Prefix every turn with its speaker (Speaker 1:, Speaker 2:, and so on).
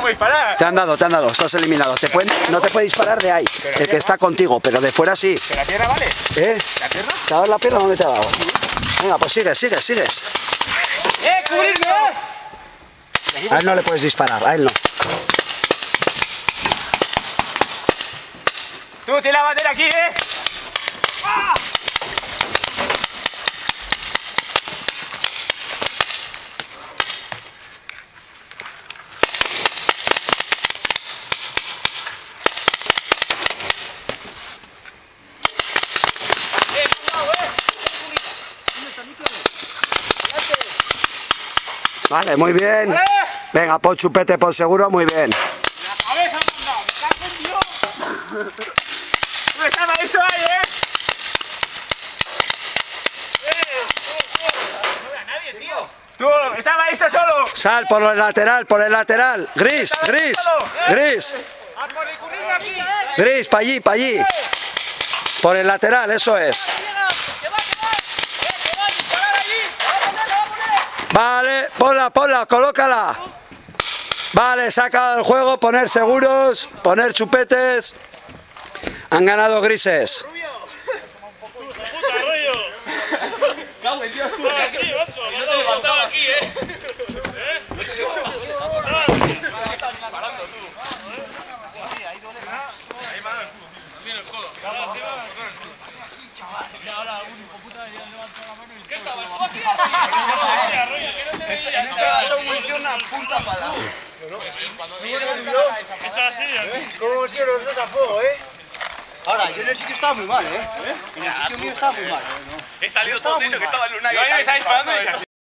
Speaker 1: puede disparar.
Speaker 2: Te han dado, estás eliminado. No te puede disparar de ahí, el que está contigo, pero de fuera sí.
Speaker 1: ¿Que la pierna vale?
Speaker 2: ¿Eh?
Speaker 1: ¿La pierna?
Speaker 2: ¿Te ha dado la pierna? ¿Dónde te ha dado? Venga, pues sigues.
Speaker 1: ¡Cubrirme!
Speaker 2: A él no le puedes disparar, a él no.
Speaker 1: Tú, tienes la bandera aquí, ¡Ah!
Speaker 2: Vale, muy bien. Venga, pon chupete por seguro, muy bien.
Speaker 1: La cabeza me han dado, me cago en Dios. Tú estás maestro ahí, No veo a nadie, tío. Tú, está maestro solo.
Speaker 2: Sal por el lateral. Gris. Gris, pa' allí. Por el lateral, eso es. Vale, ponla, colócala. Vale, se ha acabado el juego, poner seguros, poner chupetes. Han ganado grises.
Speaker 3: Cago en Dios, tú. Punta para adelante. ¿Cómo si los dos a fuego, Ahora, yo en el sitio estaba muy mal, En el sitio mío estaba muy mal.
Speaker 4: He salido todo dicho que estaba en una
Speaker 1: Yo ahí me está disparando y